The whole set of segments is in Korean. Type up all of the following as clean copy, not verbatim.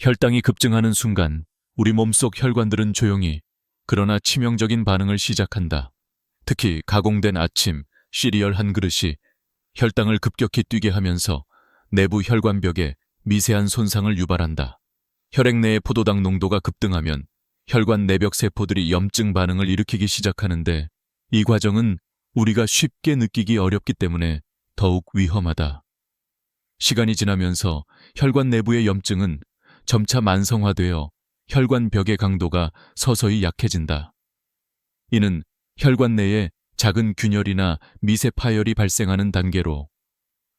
혈당이 급증하는 순간 우리 몸속 혈관들은 조용히 그러나 치명적인 반응을 시작한다. 특히 가공된 아침, 시리얼 한 그릇이 혈당을 급격히 뛰게 하면서 내부 혈관벽에 미세한 손상을 유발한다. 혈액 내의 포도당 농도가 급등하면 혈관 내벽 세포들이 염증 반응을 일으키기 시작하는데 이 과정은 우리가 쉽게 느끼기 어렵기 때문에 더욱 위험하다. 시간이 지나면서 혈관 내부의 염증은 점차 만성화되어 혈관 벽의 강도가 서서히 약해진다. 이는 혈관 내에 작은 균열이나 미세 파열이 발생하는 단계로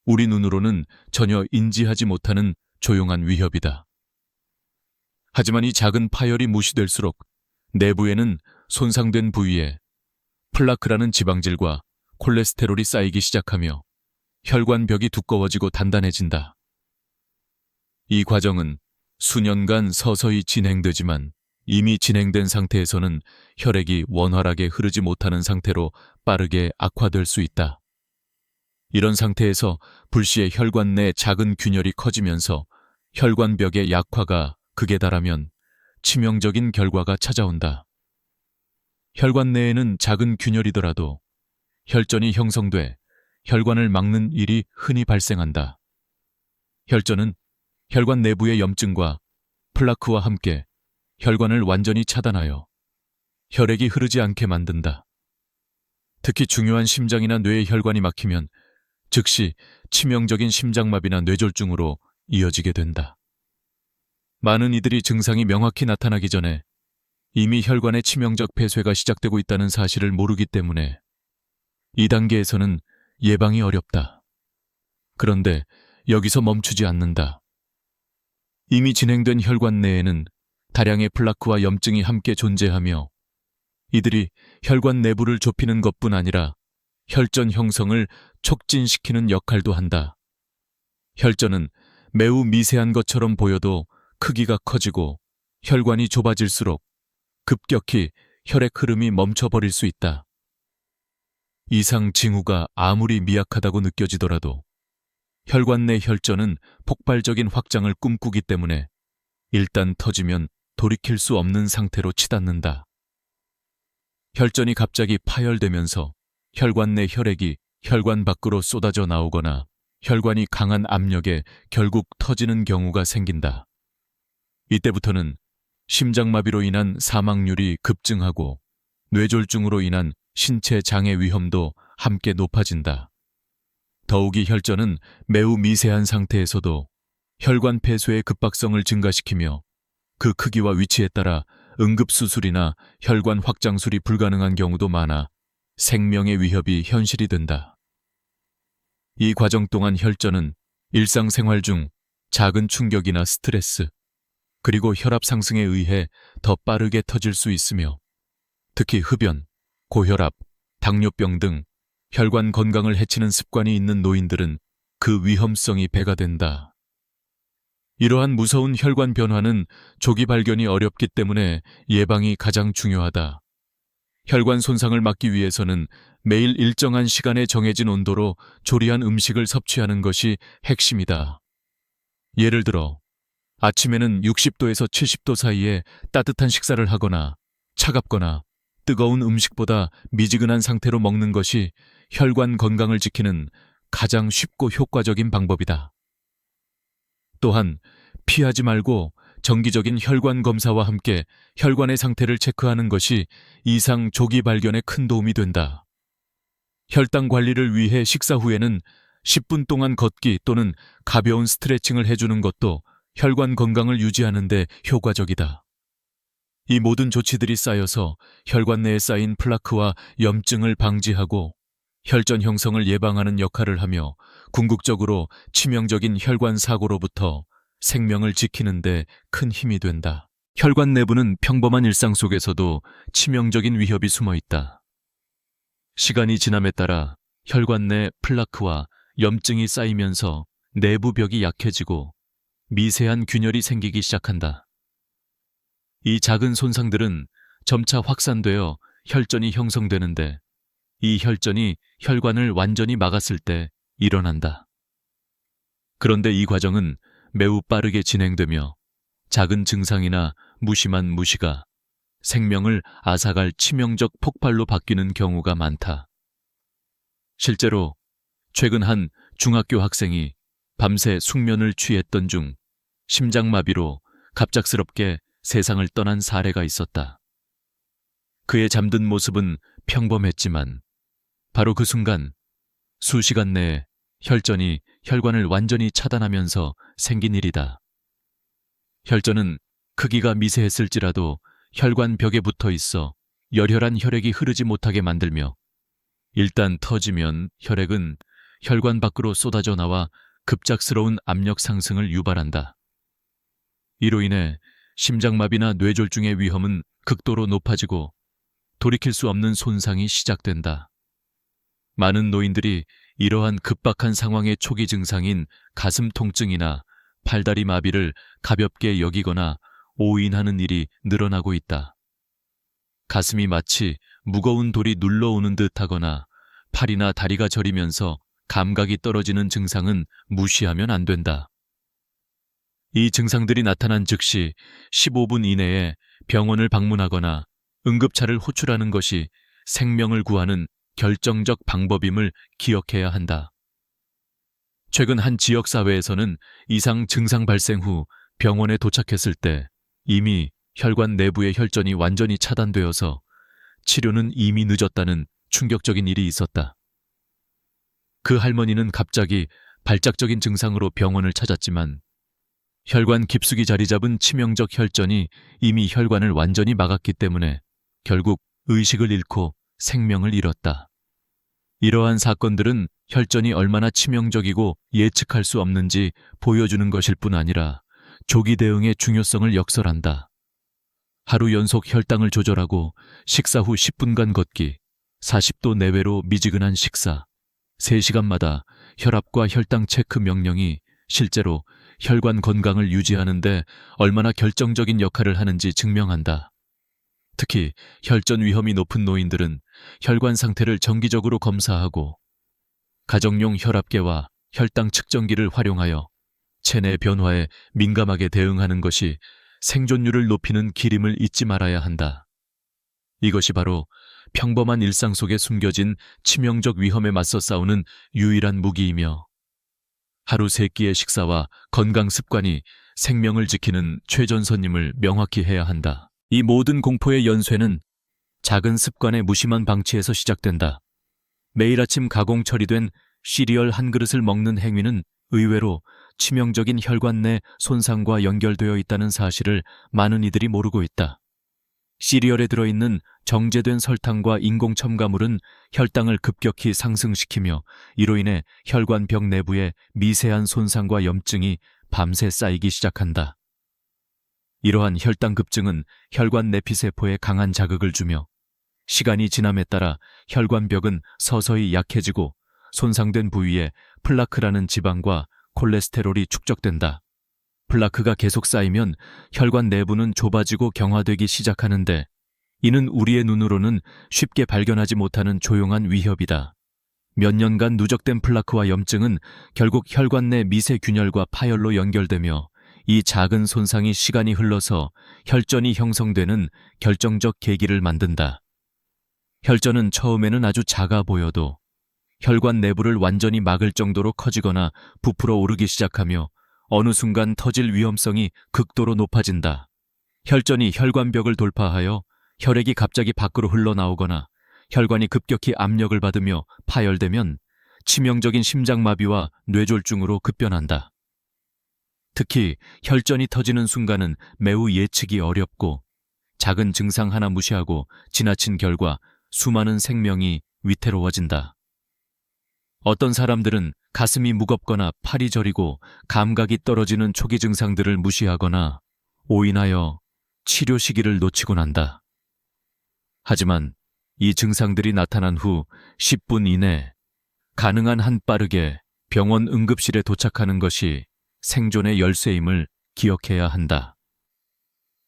우리 눈으로는 전혀 인지하지 못하는 조용한 위협이다. 하지만 이 작은 파열이 무시될수록 내부에는 손상된 부위에 플라크라는 지방질과 콜레스테롤이 쌓이기 시작하며 혈관 벽이 두꺼워지고 단단해진다. 이 과정은 수년간 서서히 진행되지만 이미 진행된 상태에서는 혈액이 원활하게 흐르지 못하는 상태로 빠르게 악화될 수 있다. 이런 상태에서 불시에 혈관 내 작은 균열이 커지면서 혈관벽의 약화가 극에 달하면 치명적인 결과가 찾아온다. 혈관 내에는 작은 균열이더라도 혈전이 형성돼 혈관을 막는 일이 흔히 발생한다. 혈전은 혈관 내부의 염증과 플라크와 함께 혈관을 완전히 차단하여 혈액이 흐르지 않게 만든다. 특히 중요한 심장이나 뇌의 혈관이 막히면 즉시 치명적인 심장마비나 뇌졸중으로 이어지게 된다. 많은 이들이 증상이 명확히 나타나기 전에 이미 혈관의 치명적 폐쇄가 시작되고 있다는 사실을 모르기 때문에 이 단계에서는 예방이 어렵다. 그런데 여기서 멈추지 않는다. 이미 진행된 혈관 내에는 다량의 플라크와 염증이 함께 존재하며 이들이 혈관 내부를 좁히는 것뿐 아니라 혈전 형성을 촉진시키는 역할도 한다. 혈전은 매우 미세한 것처럼 보여도 크기가 커지고 혈관이 좁아질수록 급격히 혈액 흐름이 멈춰버릴 수 있다. 이상 징후가 아무리 미약하다고 느껴지더라도 혈관 내 혈전은 폭발적인 확장을 꿈꾸기 때문에 일단 터지면 돌이킬 수 없는 상태로 치닫는다. 혈전이 갑자기 파열되면서 혈관 내 혈액이 혈관 밖으로 쏟아져 나오거나 혈관이 강한 압력에 결국 터지는 경우가 생긴다. 이때부터는 심장마비로 인한 사망률이 급증하고 뇌졸중으로 인한 신체 장애 위험도 함께 높아진다. 더욱이 혈전은 매우 미세한 상태에서도 혈관 폐쇄의 급박성을 증가시키며 그 크기와 위치에 따라 응급수술이나 혈관 확장술이 불가능한 경우도 많아 생명의 위협이 현실이 된다. 이 과정 동안 혈전은 일상생활 중 작은 충격이나 스트레스, 그리고 혈압 상승에 의해 더 빠르게 터질 수 있으며 특히 흡연, 고혈압, 당뇨병 등 혈관 건강을 해치는 습관이 있는 노인들은 그 위험성이 배가 된다. 이러한 무서운 혈관 변화는 조기 발견이 어렵기 때문에 예방이 가장 중요하다. 혈관 손상을 막기 위해서는 매일 일정한 시간에 정해진 온도로 조리한 음식을 섭취하는 것이 핵심이다. 예를 들어 아침에는 60도에서 70도 사이에 따뜻한 식사를 하거나 차갑거나 뜨거운 음식보다 미지근한 상태로 먹는 것이 혈관 건강을 지키는 가장 쉽고 효과적인 방법이다. 또한 피하지 말고 정기적인 혈관 검사와 함께 혈관의 상태를 체크하는 것이 이상 조기 발견에 큰 도움이 된다. 혈당 관리를 위해 식사 후에는 10분 동안 걷기 또는 가벼운 스트레칭을 해주는 것도 혈관 건강을 유지하는 데 효과적이다. 이 모든 조치들이 쌓여서 혈관 내에 쌓인 플라크와 염증을 방지하고 혈전 형성을 예방하는 역할을 하며 궁극적으로 치명적인 혈관 사고로부터 생명을 지키는 데 큰 힘이 된다. 혈관 내부는 평범한 일상 속에서도 치명적인 위협이 숨어 있다. 시간이 지남에 따라 혈관 내 플라크와 염증이 쌓이면서 내부 벽이 약해지고 미세한 균열이 생기기 시작한다. 이 작은 손상들은 점차 확산되어 혈전이 형성되는데 이 혈전이 혈관을 완전히 막았을 때 일어난다. 그런데 이 과정은 매우 빠르게 진행되며 작은 증상이나 무심한 무시가 생명을 앗아갈 치명적 폭발로 바뀌는 경우가 많다. 실제로 최근 한 중학교 학생이 밤새 숙면을 취했던 중 심장마비로 갑작스럽게 세상을 떠난 사례가 있었다. 그의 잠든 모습은 평범했지만 바로 그 순간 수시간 내에 혈전이 혈관을 완전히 차단하면서 생긴 일이다. 혈전은 크기가 미세했을지라도 혈관 벽에 붙어 있어 열혈한 혈액이 흐르지 못하게 만들며 일단 터지면 혈액은 혈관 밖으로 쏟아져 나와 급작스러운 압력 상승을 유발한다. 이로 인해 심장마비나 뇌졸중의 위험은 극도로 높아지고 돌이킬 수 없는 손상이 시작된다. 많은 노인들이 이러한 급박한 상황의 초기 증상인 가슴 통증이나 팔다리 마비를 가볍게 여기거나 오인하는 일이 늘어나고 있다. 가슴이 마치 무거운 돌이 눌러오는 듯하거나 팔이나 다리가 저리면서 감각이 떨어지는 증상은 무시하면 안 된다. 이 증상들이 나타난 즉시 15분 이내에 병원을 방문하거나 응급차를 호출하는 것이 생명을 구하는 결정적 방법임을 기억해야 한다. 최근 한 지역사회에서는 이상 증상 발생 후 병원에 도착했을 때 이미 혈관 내부의 혈전이 완전히 차단되어서 치료는 이미 늦었다는 충격적인 일이 있었다. 그 할머니는 갑자기 발작적인 증상으로 병원을 찾았지만 혈관 깊숙이 자리 잡은 치명적 혈전이 이미 혈관을 완전히 막았기 때문에 결국 의식을 잃고 생명을 잃었다. 이러한 사건들은 혈전이 얼마나 치명적이고 예측할 수 없는지 보여주는 것일 뿐 아니라 조기 대응의 중요성을 역설한다. 하루 연속 혈당을 조절하고 식사 후 10분간 걷기, 40도 내외로 미지근한 식사, 3시간마다 혈압과 혈당 체크 명령이 실제로 혈관 건강을 유지하는 데 얼마나 결정적인 역할을 하는지 증명한다. 특히 혈전 위험이 높은 노인들은 혈관 상태를 정기적으로 검사하고 가정용 혈압계와 혈당 측정기를 활용하여 체내 변화에 민감하게 대응하는 것이 생존율을 높이는 길임을 잊지 말아야 한다. 이것이 바로 평범한 일상 속에 숨겨진 치명적 위험에 맞서 싸우는 유일한 무기이며 하루 3끼의 식사와 건강 습관이 생명을 지키는 최전선임을 명확히 해야 한다. 이 모든 공포의 연쇄는 작은 습관의 무심한 방치에서 시작된다. 매일 아침 가공 처리된 시리얼 한 그릇을 먹는 행위는 의외로 치명적인 혈관 내 손상과 연결되어 있다는 사실을 많은 이들이 모르고 있다. 시리얼에 들어있는 정제된 설탕과 인공 첨가물은 혈당을 급격히 상승시키며 이로 인해 혈관벽 내부에 미세한 손상과 염증이 밤새 쌓이기 시작한다. 이러한 혈당 급증은 혈관 내피세포에 강한 자극을 주며 시간이 지남에 따라 혈관벽은 서서히 약해지고 손상된 부위에 플라크라는 지방과 콜레스테롤이 축적된다. 플라크가 계속 쌓이면 혈관 내부는 좁아지고 경화되기 시작하는데 이는 우리의 눈으로는 쉽게 발견하지 못하는 조용한 위협이다. 몇 년간 누적된 플라크와 염증은 결국 혈관 내 미세균열과 파열로 연결되며 이 작은 손상이 시간이 흘러서 혈전이 형성되는 결정적 계기를 만든다. 혈전은 처음에는 아주 작아 보여도 혈관 내부를 완전히 막을 정도로 커지거나 부풀어 오르기 시작하며 어느 순간 터질 위험성이 극도로 높아진다. 혈전이 혈관벽을 돌파하여 혈액이 갑자기 밖으로 흘러나오거나 혈관이 급격히 압력을 받으며 파열되면 치명적인 심장마비와 뇌졸중으로 급변한다. 특히 혈전이 터지는 순간은 매우 예측이 어렵고 작은 증상 하나 무시하고 지나친 결과 수많은 생명이 위태로워진다. 어떤 사람들은 가슴이 무겁거나 팔이 저리고 감각이 떨어지는 초기 증상들을 무시하거나 오인하여 치료 시기를 놓치곤 한다. 하지만 이 증상들이 나타난 후 10분 이내 가능한 한 빠르게 병원 응급실에 도착하는 것이 생존의 열쇠임을 기억해야 한다.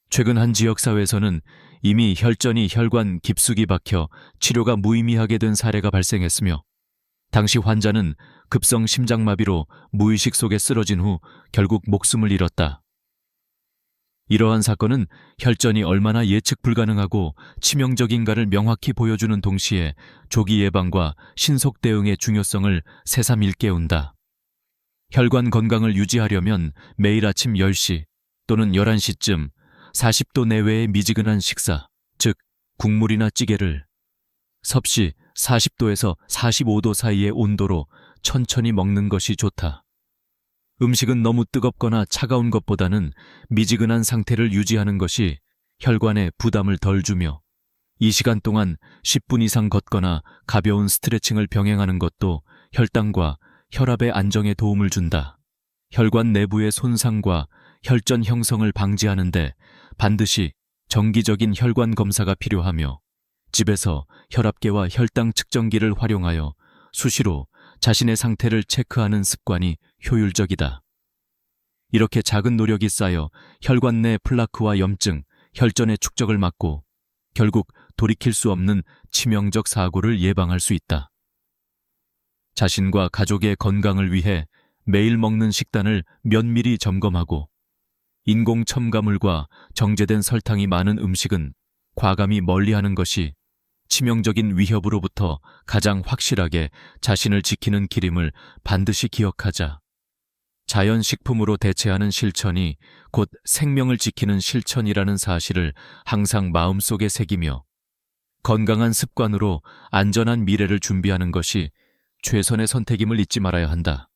최근 한 지역사회에서는 이미 혈전이 혈관 깊숙이 박혀 치료가 무의미하게 된 사례가 발생했으며 당시 환자는 급성 심장마비로 무의식 속에 쓰러진 후 결국 목숨을 잃었다. 이러한 사건은 혈전이 얼마나 예측 불가능하고 치명적인가를 명확히 보여주는 동시에 조기 예방과 신속 대응의 중요성을 새삼 일깨운다. 혈관 건강을 유지하려면 매일 아침 10시 또는 11시쯤 40도 내외의 미지근한 식사, 즉 국물이나 찌개를 섭씨 40도에서 45도 사이의 온도로 천천히 먹는 것이 좋다. 음식은 너무 뜨겁거나 차가운 것보다는 미지근한 상태를 유지하는 것이 혈관에 부담을 덜 주며 이 시간 동안 10분 이상 걷거나 가벼운 스트레칭을 병행하는 것도 혈당과 혈압의 안정에 도움을 준다. 혈관 내부의 손상과 혈전 형성을 방지하는데 반드시 정기적인 혈관 검사가 필요하며 집에서 혈압계와 혈당 측정기를 활용하여 수시로 자신의 상태를 체크하는 습관이 효율적이다. 이렇게 작은 노력이 쌓여 혈관 내 플라크와 염증, 혈전의 축적을 막고 결국 돌이킬 수 없는 치명적 사고를 예방할 수 있다. 자신과 가족의 건강을 위해 매일 먹는 식단을 면밀히 점검하고 인공 첨가물과 정제된 설탕이 많은 음식은 과감히 멀리하는 것이 치명적인 위협으로부터 가장 확실하게 자신을 지키는 길임을 반드시 기억하자. 자연식품으로 대체하는 실천이 곧 생명을 지키는 실천이라는 사실을 항상 마음속에 새기며 건강한 습관으로 안전한 미래를 준비하는 것이 최선의 선택임을 잊지 말아야 한다.